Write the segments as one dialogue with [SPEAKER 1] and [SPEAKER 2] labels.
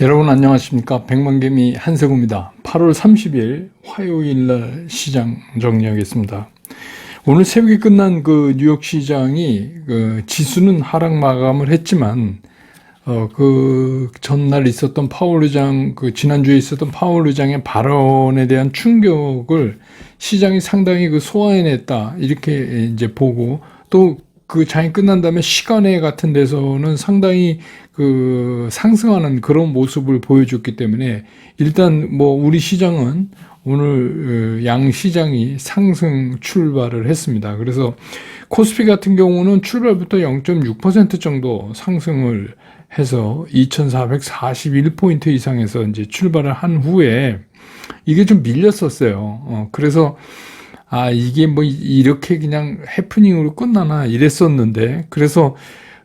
[SPEAKER 1] 여러분 안녕하십니까. 백만개미 한세구입니다. 8월 30일 화요일날 시장 정리하겠습니다. 오늘 새벽에 끝난 그 뉴욕 시장이 지수는 하락 마감을 했지만 그 전날 있었던 파월 의장, 지난주에 있었던 파월 의장의 발언에 대한 충격을 시장이 상당히 소화해냈다 이렇게 이제 보고, 또 그 장이 끝난 다음에 시간외 같은 데서는 상당히 상승하는 그런 모습을 보여줬기 때문에, 일단 우리 시장은 오늘 양 시장이 상승 출발을 했습니다. 그래서 코스피 같은 경우는 출발부터 0.6% 정도 상승을 해서 2441포인트 이상에서 이제 출발을 한 후에 이게 좀 밀렸었어요. 그래서 이게 이렇게 그냥 해프닝으로 끝나나 이랬었는데, 그래서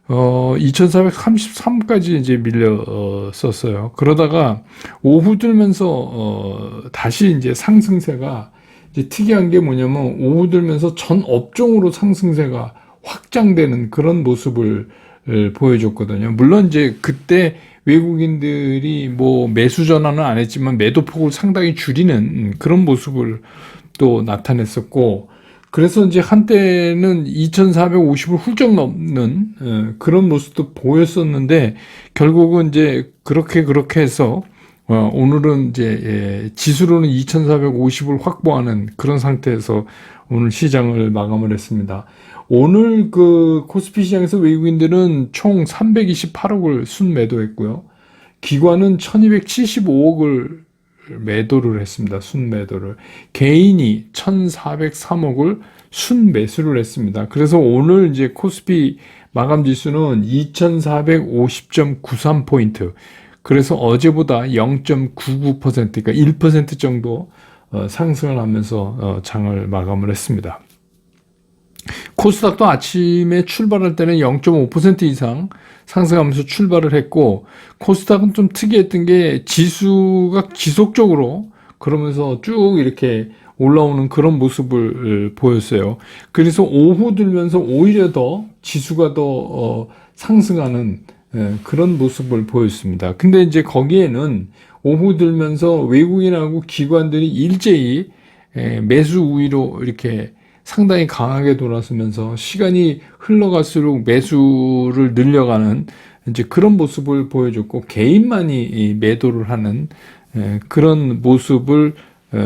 [SPEAKER 1] 2433까지 이제 밀렸었어요. 그러다가 오후 들면서 다시 이제 상승세가, 이제 특이한 게 뭐냐면 오후 들면서 전 업종으로 상승세가 확장되는 그런 모습을 보여줬거든요. 물론 이제 그때 외국인들이 매수 전환은 안 했지만 매도폭을 상당히 줄이는 그런 모습을 또 나타냈었고, 그래서 이제 한때는 2450을 훌쩍 넘는 그런 모습도 보였었는데, 결국은 이제 그렇게 해서 오늘은 이제 지수로는 2450을 확보하는 그런 상태에서 오늘 시장을 마감을 했습니다. 오늘 코스피 시장에서 외국인들은 총 328억을 순매도했고요. 기관은 1275억을 매도를 했습니다. 순매도를. 개인이 1403억을 순매수를 했습니다. 그래서 오늘 이제 코스피 마감 지수는 2450.93포인트. 그래서 어제보다 0.99%, 그러니까 1% 정도 상승을 하면서 장을 마감을 했습니다. 코스닥도 아침에 출발할 때는 0.5% 이상 상승하면서 출발을 했고, 코스닥은 좀 특이했던 게 지수가 지속적으로 그러면서 쭉 이렇게 올라오는 그런 모습을 보였어요. 그래서 오후 들면서 오히려 더 지수가 더 상승하는 그런 모습을 보였습니다. 근데 이제 거기에는 오후 들면서 외국인하고 기관들이 일제히 매수 우위로 이렇게 상당히 강하게 돌아서면서 시간이 흘러갈수록 매수를 늘려가는 이제 그런 모습을 보여줬고, 개인만이 매도를 하는 그런 모습을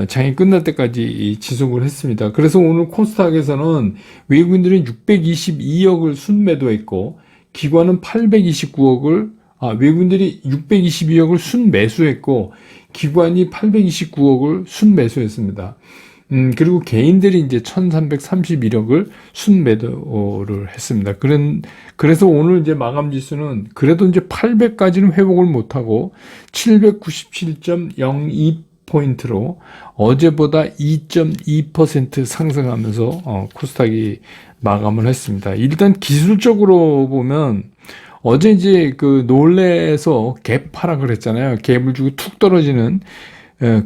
[SPEAKER 1] 장이 끝날 때까지 지속을 했습니다. 그래서 오늘 코스닥에서는 외국인들은 622억을 순매도했고, 기관은 829억을 외국인들이 622억을 순매수했고, 기관이 829억을 순매수했습니다. 그리고 개인들이 이제 1331억을 순매도를 했습니다. 그래서 오늘 이제 마감 지수는 그래도 이제 800까지는 회복을 못하고 797.02포인트로 어제보다 2.2% 상승하면서 코스닥이 마감을 했습니다. 일단 기술적으로 보면 어제 이제 놀래서 갭 하락을 했잖아요. 갭을 주고 툭 떨어지는,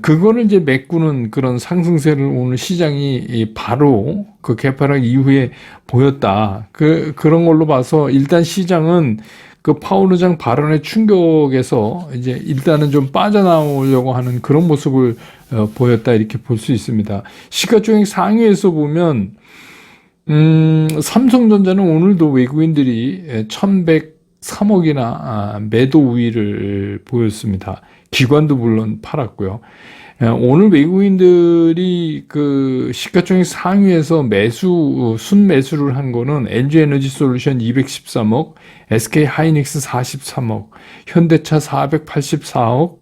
[SPEAKER 1] 그거를 이제 메꾸는 그런 상승세를 오늘 시장이 바로 그 개파락 이후에 보였다. 그런 걸로 봐서 일단 시장은 파월 의장 발언의 충격에서 이제 일단은 좀 빠져나오려고 하는 그런 모습을 보였다 이렇게 볼 수 있습니다. 시가총액 상위에서 보면 삼성전자는 오늘도 외국인들이 1103억이나 매도 우위를 보였습니다. 기관도 물론 팔았고요. 오늘 외국인들이 시가총액 상위에서 순매수를 한 거는 LG에너지솔루션 213억, SK하이닉스 43억, 현대차 484억,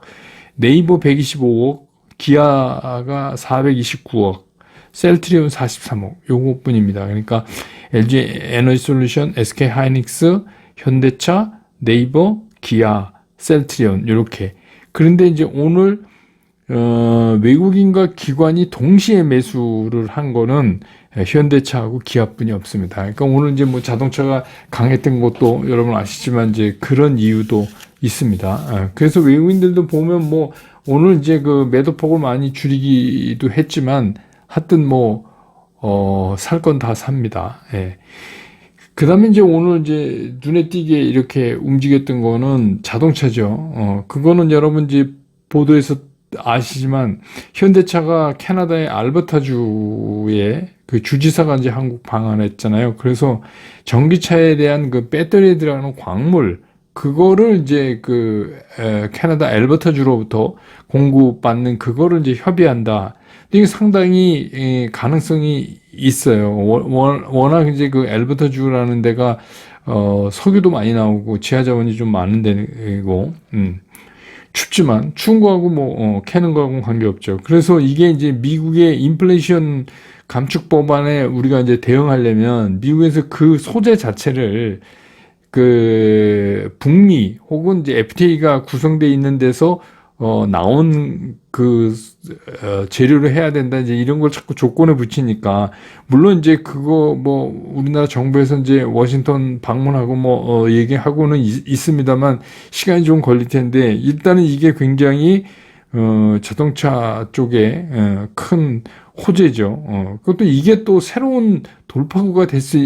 [SPEAKER 1] 네이버 125억, 기아가 429억, 셀트리온 43억, 요것뿐입니다. 그러니까 LG에너지솔루션, SK하이닉스, 현대차, 네이버, 기아, 셀트리온 이렇게. 그런데 이제 오늘 외국인과 기관이 동시에 매수를 한 거는 현대차하고 기아뿐이 없습니다. 그러니까 오늘 이제 자동차가 강했던 것도 여러분 아시지만 이제 그런 이유도 있습니다. 그래서 외국인들도 보면 오늘 이제 매도폭을 많이 줄이기도 했지만 하여튼 살 건 다 삽니다. 예. 그다음에 이제 오늘 이제 눈에 띄게 이렇게 움직였던 거는 자동차죠. 그거는 여러분 이제 보도에서 아시지만 현대차가 캐나다의 알버타주에 그 주지사가 이제 한국 방한했잖아요. 그래서 전기차에 대한 그 배터리에 들어가는 광물 그거를 이제 캐나다 알버타주로부터 공급받는 그거를 이제 협의한다. 이게 상당히 가능성이 있어요. 워낙 이제 그 알버타주라는 데가 석유도 많이 나오고 지하 자원이 좀 많은 데고 춥지만 추운 거하고 캐는 거하고는 관계없죠. 그래서 이게 이제 미국의 인플레이션 감축 법안에 우리가 이제 대응하려면 미국에서 그 소재 자체를 북미 혹은 이제 FTA가 구성되어 있는 데서 나온 재료로 해야 된다, 이제 이런 걸 자꾸 조건에 붙이니까, 물론 이제 우리나라 정부에서 이제 워싱턴 방문하고 얘기하고는 있습니다만, 시간이 좀 걸릴 텐데, 일단은 이게 굉장히, 자동차 쪽에, 큰 호재죠. 그것도 이게 또 새로운 돌파구가 될 수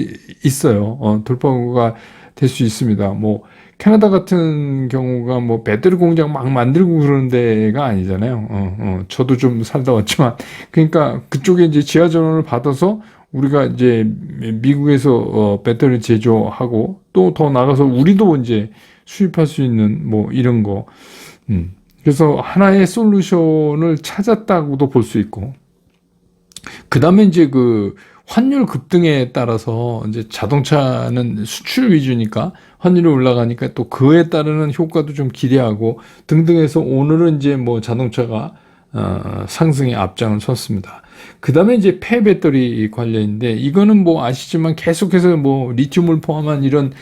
[SPEAKER 1] 있어요. 돌파구가 될 수 있습니다. 캐나다 같은 경우가 배터리 공장 막 만들고 그러는 데가 아니잖아요. 저도 좀 살다 왔지만, 그러니까 그쪽에 이제 지하 전원을 받아서 우리가 이제 미국에서 배터리 제조하고 또 더 나가서 우리도 이제 수입할 수 있는 이런 거. 그래서 하나의 솔루션을 찾았다고도 볼 수 있고, 그 다음에 이제 환율 급등에 따라서 이제 자동차는 수출 위주니까 환율이 올라가니까 또 그에 따르는 효과도 좀 기대하고 등등해서 오늘은 이제 자동차가 상승의 앞장을 섰습니다. 그 다음에 이제 폐배터리 관련인데, 이거는 아시지만 계속해서 리튬을 포함한 이런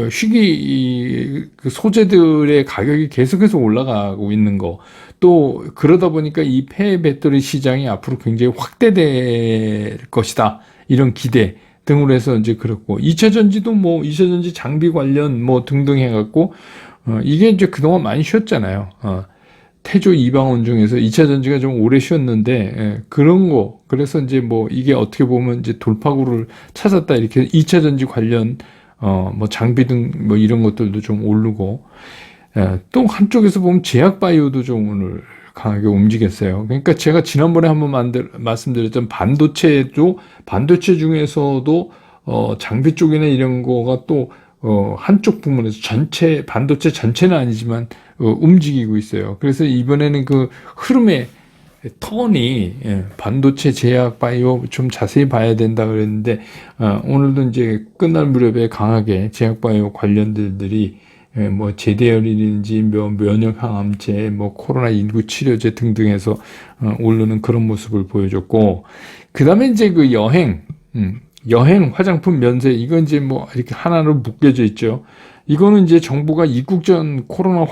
[SPEAKER 1] 희귀 소재들의 가격이 계속해서 올라가고 있는 거, 또 그러다 보니까 이 폐배터리 시장이 앞으로 굉장히 확대될 것이다, 이런 기대 등으로 해서 이제 그렇고, 2차 전지도 2차 전지 장비 관련 등등 해갖고 이게 이제 그동안 많이 쉬었잖아요. 태조 이방원 중에서 2차 전지가 좀 오래 쉬었는데, 그런 거, 그래서 이제 이게 어떻게 보면 이제 돌파구를 찾았다, 이렇게 2차 전지 관련, 장비 등 이런 것들도 좀 오르고, 또 한쪽에서 보면 제약바이오도 좀 오늘 강하게 움직였어요. 그러니까 제가 지난번에 한번 말씀드렸던 반도체 중에서도, 장비 쪽이나 이런 거가 또, 한쪽 부문에서 반도체 전체는 아니지만, 움직이고 있어요. 그래서 이번에는 흐름의 턴이, 반도체, 제약, 바이오 좀 자세히 봐야 된다 그랬는데, 오늘도 이제 끝날 무렵에 강하게 제약, 바이오 관련들이, 제대열이든지 면역 항암제, 코로나19 치료제 등등해서, 오르는 그런 모습을 보여줬고, 그 다음에 이제 여행, 화장품 면세, 이건 이제 이렇게 하나로 묶여져 있죠. 이거는 이제 정부가 입국 전 코로나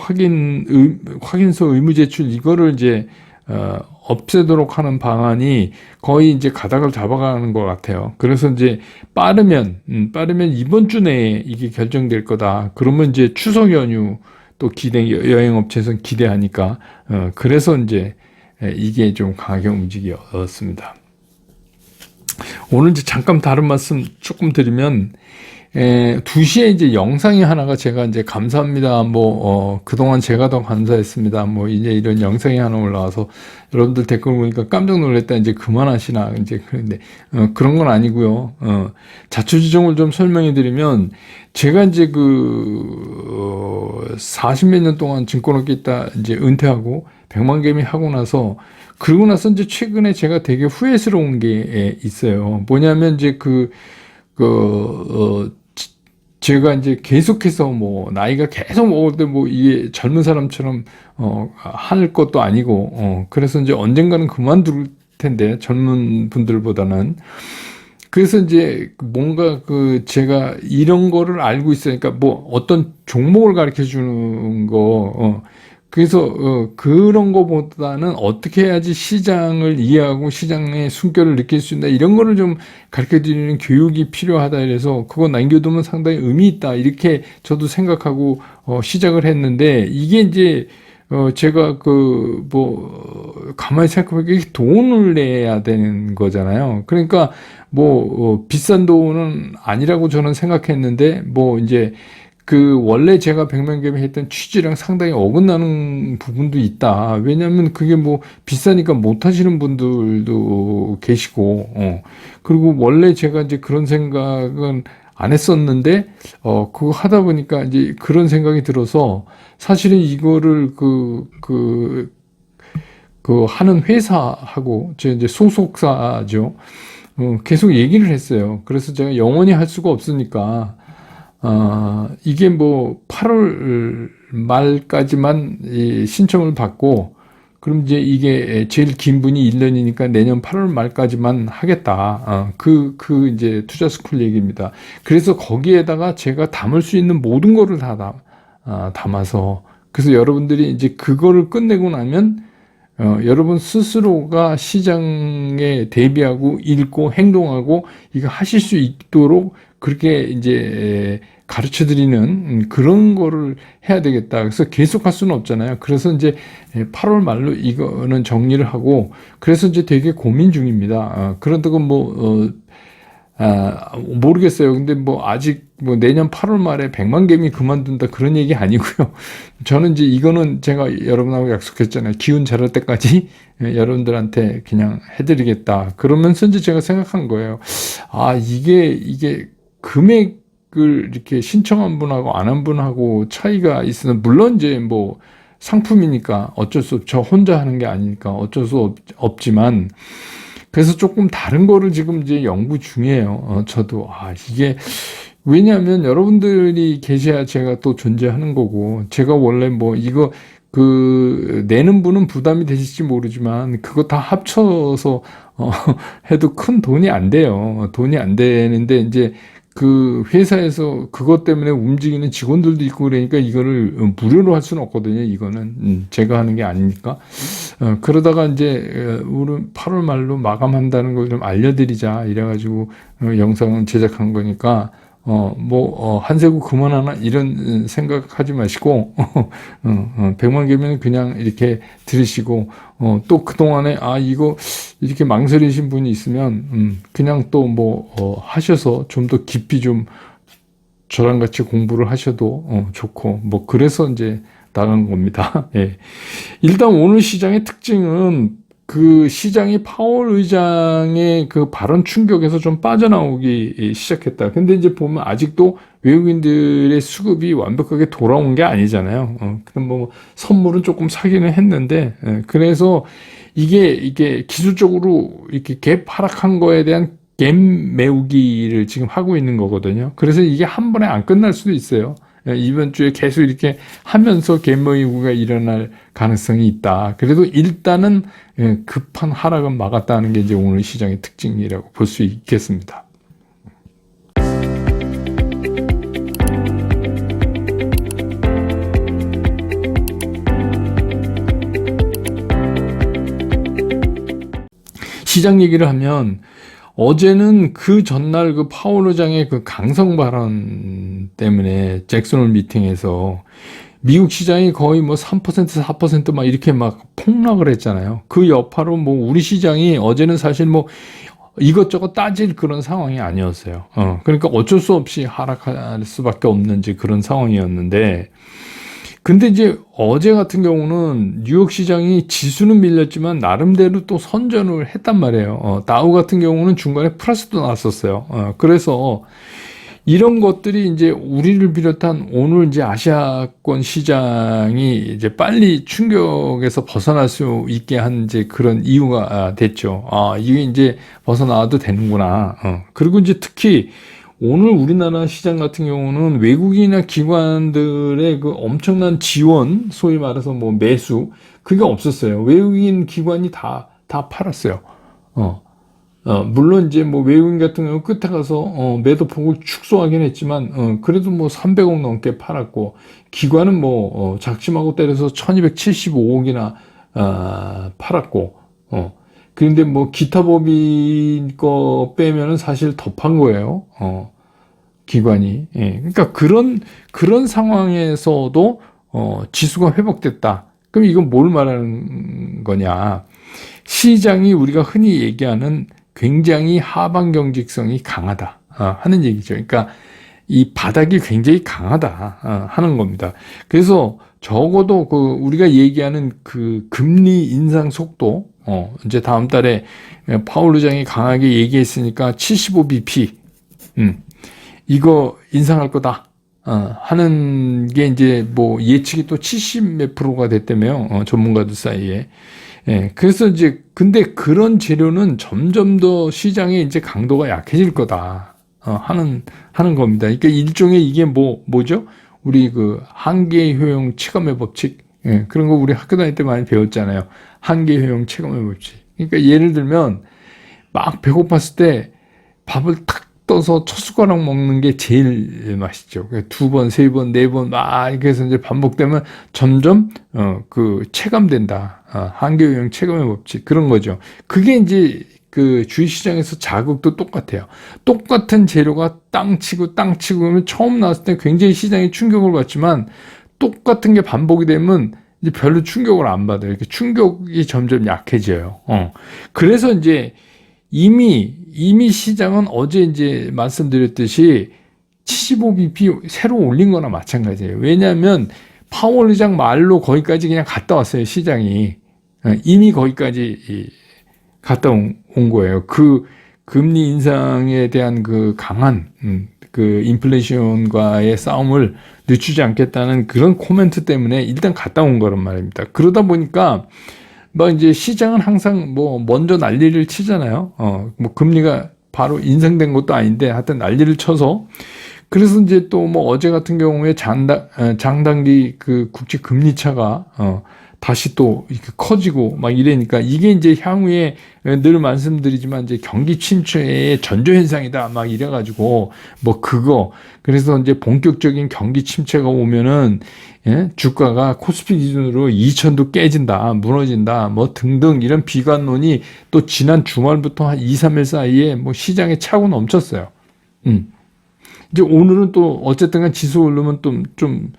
[SPEAKER 1] 확인서 의무 제출, 이거를 이제, 없애도록 하는 방안이 거의 이제 가닥을 잡아가는 것 같아요. 그래서 이제 빠르면 이번 주 내에 이게 결정될 거다. 그러면 이제 추석 연휴 또 여행업체에서는 기대하니까, 그래서 이제 이게 좀 강하게 움직였습니다. 오늘 이제 잠깐 다른 말씀 조금 드리면, 2시에 이제 영상이 하나가 제가 이제 감사합니다. 그동안 제가 더 감사했습니다. 이제 이런 영상이 하나 올라와서 여러분들 댓글 보니까 깜짝 놀랐다. 이제 그만하시나. 이제 그런데, 그런 건 아니고요. 자초지종을 좀 설명해 드리면, 제가 이제 40몇 년 동안 증권업계 있다 이제 은퇴하고 100만 개미 하고 나서, 그러고 나서 이제 최근에 제가 되게 후회스러운 게 있어요. 뭐냐면 이제 제가 이제 계속해서 나이가 계속 먹을 때 이게 젊은 사람처럼 할 것도 아니고, 그래서 이제 언젠가는 그만둘 텐데, 젊은 분들보다는. 그래서 이제 뭔가 제가 이런 거를 알고 있으니까 어떤 종목을 가르쳐 주는 거, 그래서 그런 거보다는 어떻게 해야지 시장을 이해하고 시장의 숨결을 느낄 수 있나, 이런 거를 좀 가르쳐 드리는 교육이 필요하다, 이래서 그거 남겨두면 상당히 의미 있다, 이렇게 저도 생각하고 시작을 했는데, 이게 이제 제가 가만히 생각해보니까 돈을 내야 되는 거잖아요. 그러니까 비싼 돈은 아니라고 저는 생각했는데 이제 원래 제가 백만개미 했던 취지랑 상당히 어긋나는 부분도 있다. 왜냐면 그게 비싸니까 못 하시는 분들도 계시고, 그리고 원래 제가 이제 그런 생각은 안 했었는데, 그거 하다 보니까 이제 그런 생각이 들어서 사실은 이거를 하는 회사하고, 제 이제 소속사죠. 계속 얘기를 했어요. 그래서 제가 영원히 할 수가 없으니까, 이게 8월 말까지만 신청을 받고, 그럼 이제 이게 제일 긴 분이 1년이니까 내년 8월 말까지만 하겠다. 이제 투자 스쿨 얘기입니다. 그래서 거기에다가 제가 담을 수 있는 모든 거를 다 담아서, 그래서 여러분들이 이제 그거를 끝내고 나면, 여러분 스스로가 시장에 대비하고 읽고 행동하고 이거 하실 수 있도록 그렇게 이제 가르쳐 드리는 그런 거를 해야 되겠다. 그래서 계속 할 수는 없잖아요. 그래서 이제 8월 말로 이거는 정리를 하고, 그래서 이제 되게 고민 중입니다. 그런다고 모르겠어요. 근데 아직 내년 8월 말에 100만 개미 그만둔다 그런 얘기 아니고요. 저는 이제 이거는 제가 여러분하고 약속했잖아요. 기운 자랄 때까지 여러분들한테 그냥 해드리겠다. 그러면서 이제 제가 생각한 거예요. 이게 금액을 이렇게 신청한 분하고 안 한 분하고 차이가 있으면, 물론 이제 상품이니까 어쩔 수 없죠. 저 혼자 하는 게 아니니까 어쩔 수 없지만, 그래서 조금 다른 거를 지금 이제 연구 중이에요. 저도, 이게, 왜냐하면 여러분들이 계셔야 제가 또 존재하는 거고, 제가 원래 이거, 내는 분은 부담이 되실지 모르지만, 그거 다 합쳐서, 해도 큰 돈이 안 돼요. 돈이 안 되는데, 이제, 회사에서 그것 때문에 움직이는 직원들도 있고 그러니까 이거를 무료로 할 수는 없거든요. 이거는 제가 하는 게 아니니까. 그러다가 이제 우리 8월 말로 마감한다는 걸 좀 알려드리자 이래가지고 영상을 제작한 거니까 한세구 그만하나 이런 생각하지 마시고 100만 개면 그냥 이렇게 들으시고 또 그동안에 이거 이렇게 망설이신 분이 있으면 그냥 또 하셔서 좀 더 깊이 좀 저랑 같이 공부를 하셔도 좋고 그래서 이제 나간 겁니다. 예. 일단 오늘 시장의 특징은 시장이 파월 의장의 발언 충격에서 좀 빠져나오기 시작했다. 근데 이제 보면 아직도 외국인들의 수급이 완벽하게 돌아온 게 아니잖아요. 그럼 선물은 조금 사기는 했는데, 그래서 이게 기술적으로 이렇게 갭 하락한 거에 대한 갭 메우기를 지금 하고 있는 거거든요. 그래서 이게 한 번에 안 끝날 수도 있어요. 이번 주에 계속 이렇게 하면서 갭모이구가 일어날 가능성이 있다. 그래도 일단은 급한 하락은 막았다는 게 이제 오늘 시장의 특징이라고 볼 수 있겠습니다. 시장 얘기를 하면 어제는 그 전날 파월 의장의 강성 발언 때문에 잭슨홀 미팅에서 미국 시장이 거의 3%, 4% 막 이렇게 막 폭락을 했잖아요. 그 여파로 우리 시장이 어제는 사실 이것저것 따질 그런 상황이 아니었어요. 그러니까 어쩔 수 없이 하락할 수밖에 없는 그런 상황이었는데, 근데 이제 어제 같은 경우는 뉴욕 시장이 지수는 밀렸지만 나름대로 또 선전을 했단 말이에요. 다우 같은 경우는 중간에 플러스도 나왔었어요. 그래서 이런 것들이 이제 우리를 비롯한 오늘 이제 아시아권 시장이 이제 빨리 충격에서 벗어날 수 있게 한 이제 그런 이유가 됐죠. 이게 이제 벗어나와도 되는구나. 그리고 이제 특히 오늘 우리나라 시장 같은 경우는 외국인이나 기관들의 엄청난 지원, 소위 말해서 매수, 그게 없었어요. 외국인 기관이 다 팔았어요. 물론 이제 외국인 같은 경우 끝에 가서 매도폭을 축소하긴 했지만 그래도 300억 넘게 팔았고, 기관은 작심하고 때려서 1275억이나 팔았고, 그런데 기타 법인 거 빼면은 사실 더 판 거예요. 기관이. 예. 그러니까 그런 상황에서도 지수가 회복됐다. 그럼 이건 뭘 말하는 거냐? 시장이 우리가 흔히 얘기하는 굉장히 하방 경직성이 강하다 하는 얘기죠. 그러니까 이 바닥이 굉장히 강하다 하는 겁니다. 그래서 적어도 그 우리가 얘기하는 그 금리 인상 속도 이제 다음 달에 파월 의장이 강하게 얘기했으니까 75bp 이거 인상할 거다 하는 게 이제 뭐 예측이 또 70 몇 프로가 됐다며요. 전문가들 사이에. 예, 그래서 이제 근데 그런 재료는 점점 더 시장에 이제 강도가 약해질 거다 하는 겁니다. 그러니까 일종의 이게 뭐죠? 우리 그 한계 효용 체감의 법칙, 예, 그런 거 우리 학교 다닐 때 많이 배웠잖아요. 한계 효용 체감의 법칙. 그러니까 예를 들면 막 배고팠을 때 밥을 탁 떠서 첫 숟가락 먹는 게 제일 맛있죠. 두 번, 세 번, 네 번 막 이렇게 해서 이제 반복되면 점점 그 체감된다. 한계 효용 체감의 법칙 그런 거죠. 그게 이제 그 주식시장에서 자극도 똑같아요. 똑같은 재료가 땅 치고 그러면 처음 나왔을 때 굉장히 시장에 충격을 받지만 똑같은 게 반복이 되면 이제 별로 충격을 안 받아요. 이렇게 충격이 점점 약해져요. 그래서 이제 이미 시장은 어제 이제 말씀드렸듯이 75bp 새로 올린 거나 마찬가지예요. 왜냐하면 파월 의장 말로 거기까지 그냥 갔다 왔어요, 시장이. 이미 거기까지 갔다 온 거예요. 그 금리 인상에 대한 그 강한 그 인플레이션과의 싸움을 늦추지 않겠다는 그런 코멘트 때문에 일단 갔다 온 거란 말입니다. 그러다 보니까 뭐 이제 시장은 항상 뭐 먼저 난리를 치잖아요. 뭐 금리가 바로 인상된 것도 아닌데 하여튼 난리를 쳐서 그래서 이제 또 뭐 어제 같은 경우에 장단기 그 국제 금리 차가 다시 또 이렇게 커지고 막 이래니까 이게 이제 향후에 늘 말씀드리지만 이제 경기 침체의 전조 현상이다 막 이래가지고 뭐 그거 그래서 이제 본격적인 경기 침체가 오면은 예? 주가가 코스피 기준으로 2천도 깨진다 무너진다 뭐 등등 이런 비관론이 또 지난 주말부터 한 2, 3일 사이에 뭐 시장에 차고 넘쳤어요. 이제 오늘은 또 어쨌든 지수 오르면 좀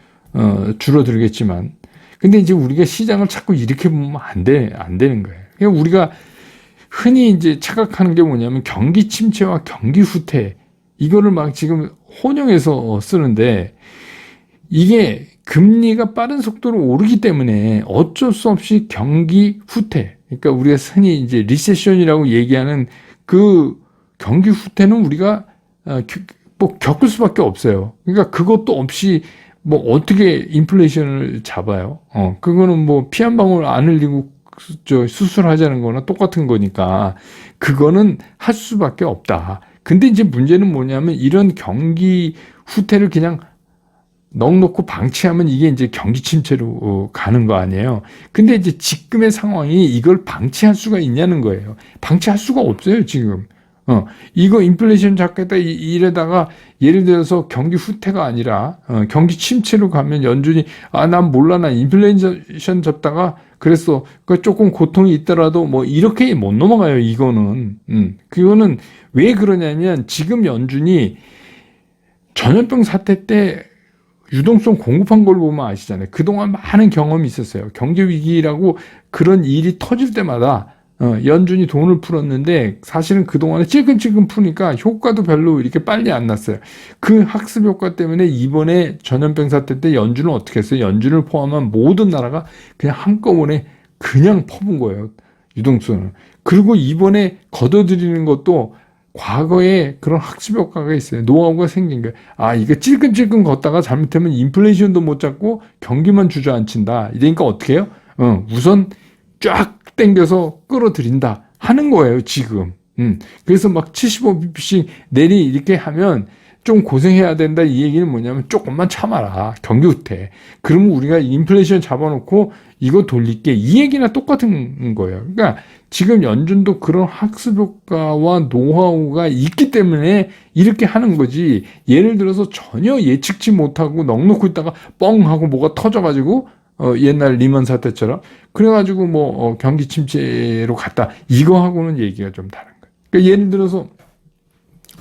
[SPEAKER 1] 줄어들겠지만 근데 이제 우리가 시장을 자꾸 이렇게 보면 안 되는 거예요. 그냥 우리가 흔히 이제 착각하는 게 뭐냐면 경기 침체와 경기 후퇴, 이거를 막 지금 혼용해서 쓰는데 이게 금리가 빠른 속도로 오르기 때문에 어쩔 수 없이 경기 후퇴, 그러니까 우리가 흔히 이제 리세션이라고 얘기하는 그 경기 후퇴는 우리가 뭐 겪을 수밖에 없어요. 그러니까 그것도 없이 뭐 어떻게 인플레이션을 잡아요? 그거는 뭐 피 한 방울 안 흘리고 수술하자는 거나 똑같은 거니까 그거는 할 수밖에 없다. 근데 이제 문제는 뭐냐면 이런 경기 후퇴를 그냥 넉넉히 방치하면 이게 이제 경기 침체로 가는 거 아니에요. 근데 이제 지금의 상황이 이걸 방치할 수가 있냐는 거예요. 방치할 수가 없어요, 지금. 이거 인플레이션 잡겠다 이래다가 예를 들어서 경기 후퇴가 아니라 경기 침체로 가면 연준이 난 몰라 나 인플레이션 잡다가 그랬어 그 조금 고통이 있더라도 뭐 이렇게 못 넘어가요. 이거는 그거는 왜 그러냐면 지금 연준이 전염병 사태 때 유동성 공급한 걸 보면 아시잖아요. 그동안 많은 경험이 있었어요. 경제 위기라고 그런 일이 터질 때마다 연준이 돈을 풀었는데 사실은 그동안에 찔끔찔끔 푸니까 효과도 별로 이렇게 빨리 안 났어요. 그 학습 효과 때문에 이번에 전염병 사태 때 연준은 어떻게 했어요? 연준을 포함한 모든 나라가 그냥 한꺼번에 그냥 퍼본 거예요. 유동성을. 그리고 이번에 걷어들이는 것도 과거에 그런 학습 효과가 있어요. 노하우가 생긴 거예요. 이거 찔끔찔끔 걷다가 잘못하면 인플레이션도 못 잡고 경기만 주저앉힌다. 이러니까 어떻게 해요? 우선 쫙 땡겨서 끌어들인다 하는 거예요, 지금. 그래서 막 75bp씩 내리 이렇게 하면 좀 고생해야 된다. 이 얘기는 뭐냐면 조금만 참아라. 경기 후퇴. 그러면 우리가 인플레이션 잡아놓고 이거 돌릴게. 이 얘기나 똑같은 거예요. 그러니까 지금 연준도 그런 학습 효과와 노하우가 있기 때문에 이렇게 하는 거지. 예를 들어서 전혀 예측치 못하고 넉넉히 있다가 뻥 하고 뭐가 터져가지고 옛날 리먼 사태처럼 그래가지고 뭐 경기 침체로 갔다 이거하고는 얘기가 좀 다른 거예요. 그러니까 예를 들어서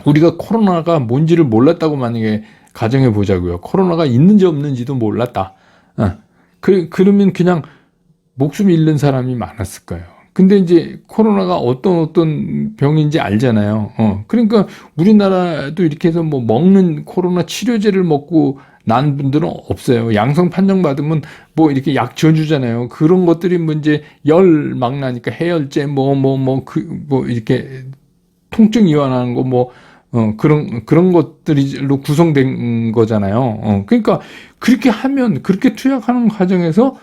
[SPEAKER 1] 우리가 코로나가 뭔지를 몰랐다고 만약에 가정해 보자고요. 코로나가 있는지 없는지도 몰랐다. 그러면 그냥 목숨 잃는 사람이 많았을 거예요. 근데 이제 코로나가 어떤 병인지 알잖아요. 그러니까 우리나라도 이렇게 해서 뭐 먹는 코로나 치료제를 먹고 난 분들은 없어요. 양성 판정받으면 뭐 이렇게 약 지어주잖아요. 그런 것들이 뭐 이제 열 막 나니까 해열제 뭐 이렇게 통증 이완하는 거 그런 것들로 구성된 거잖아요. 그러니까 그렇게 하면, 그렇게 투약하는 과정에서,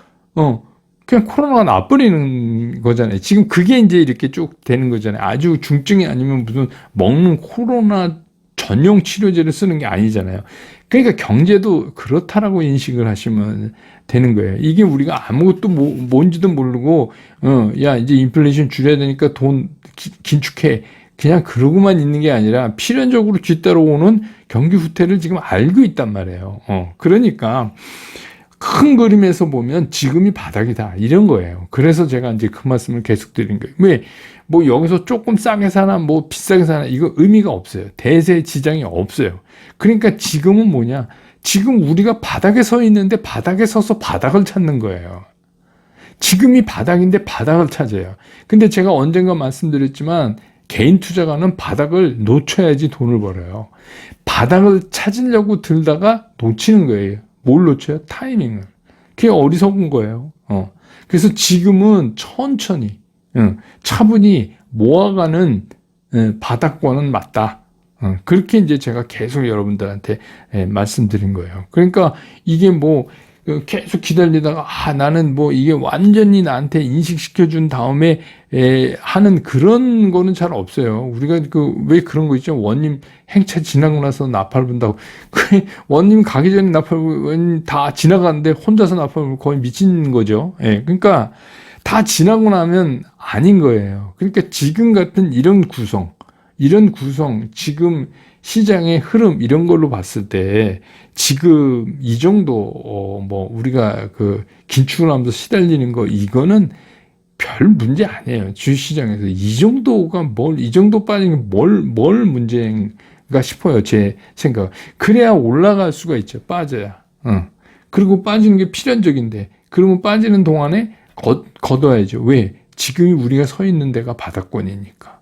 [SPEAKER 1] 그냥 코로나가 나버리는 거잖아요. 지금 그게 이제 이렇게 쭉 되는 거잖아요. 아주 중증이 아니면 무슨 먹는 코로나 전용 치료제를 쓰는 게 아니잖아요. 그러니까 경제도 그렇다라고 인식을 하시면 되는 거예요. 이게 우리가 아무것도 뭔지도 모르고, 야, 이제 인플레이션 줄여야 되니까 돈 긴축해. 그냥 그러고만 있는 게 아니라 필연적으로 뒤따라오는 경기 후퇴를 지금 알고 있단 말이에요. 그러니까 큰 그림에서 보면 지금이 바닥이다. 이런 거예요. 그래서 제가 이제 그 말씀을 계속 드린 거예요. 왜? 뭐 여기서 조금 싸게 사나 뭐 비싸게 사나 이거 의미가 없어요. 대세 지장이 없어요. 그러니까 지금은 뭐냐? 지금 우리가 바닥에 서 있는데 바닥에 서서 바닥을 찾는 거예요. 지금이 바닥인데 바닥을 찾아요. 근데 제가 언젠가 말씀드렸지만 개인 투자가는 바닥을 놓쳐야지 돈을 벌어요. 바닥을 찾으려고 들다가 놓치는 거예요. 뭘 놓쳐요? 타이밍을. 그게 어리석은 거예요. 그래서 지금은 천천히, 차분히 모아가는 바닥권은 맞다. 그렇게 이제 제가 계속 여러분들한테 말씀드린 거예요. 그러니까 이게 뭐 계속 기다리다가 나는 뭐 이게 완전히 나한테 인식시켜준 다음에 하는 그런 거는 잘 없어요. 우리가 왜 그런 거 있죠? 원님 행차 지나고 나서 나팔 분다고. 원님 가기 전에 나팔 불고 다 지나가는데 혼자서 나팔 불고 거의 미친 거죠. 그러니까 다 지나고 나면 아닌 거예요. 그러니까 지금 같은 이런 구성, 지금 시장의 흐름 이런 걸로 봤을 때 지금 이 정도 뭐 우리가 긴축을 하면서 시달리는 거 이거는 별 문제 아니에요. 주식시장에서 이 정도가 이 정도 빠진 게 뭘 문제인가 싶어요. 제 생각. 그래야 올라갈 수가 있죠. 빠져야. 그리고 빠지는 게 필연적인데 그러면 빠지는 동안에 걷어야죠. 왜? 지금이 우리가 서 있는 데가 바닥권이니까.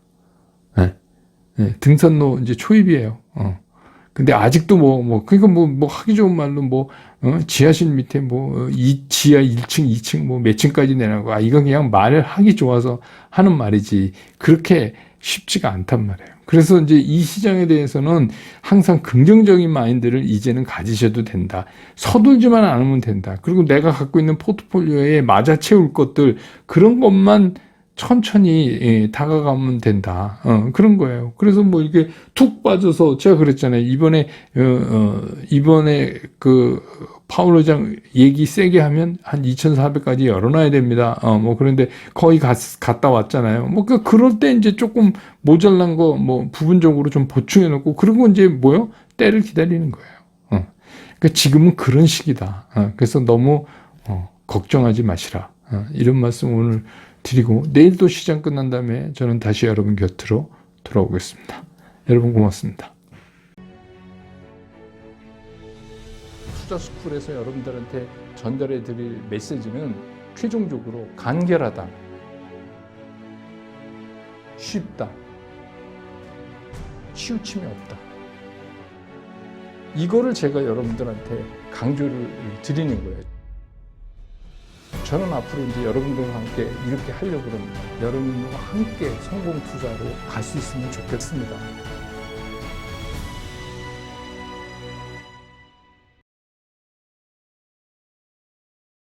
[SPEAKER 1] 등산로 이제 초입이에요. 근데 아직도 그러니까 하기 좋은 말로 지하실 밑에 지하 1층, 2층 몇 층까지 내라고. 이건 그냥 말을 하기 좋아서 하는 말이지. 그렇게 쉽지가 않단 말이에요. 그래서 이제 이 시장에 대해서는 항상 긍정적인 마인드를 이제는 가지셔도 된다. 서둘지만 않으면 된다. 그리고 내가 갖고 있는 포트폴리오에 맞아 채울 것들, 그런 것만 천천히 다가가면 된다. 그런 거예요. 그래서 이게 툭 빠져서 제가 그랬잖아요. 이번에 파월 의장 얘기 세게 하면 한 2,400까지 열어놔야 됩니다. 그런데 거의 갔다 왔잖아요. 그럴 때 이제 조금 모자란 거 부분적으로 좀 보충해 놓고 그리고 이제 때를 기다리는 거예요. 그러니까 지금은 그런 시기다. 그래서 너무 걱정하지 마시라. 이런 말씀 오늘 드리고 내일 또 시장 끝난 다음에 저는 다시 여러분 곁으로 돌아오겠습니다. 여러분 고맙습니다. 투자스쿨에서 여러분들한테 전달해 드릴 메시지는 최종적으로 간결하다, 쉽다, 치우침이 없다. 이거를 제가 여러분들한테 강조를 드리는 거예요. 저는 앞으로 이제 여러분들과 함께 이렇게 하려고 합니다. 여러분과 함께 성공 투자로 갈 수 있으면 좋겠습니다.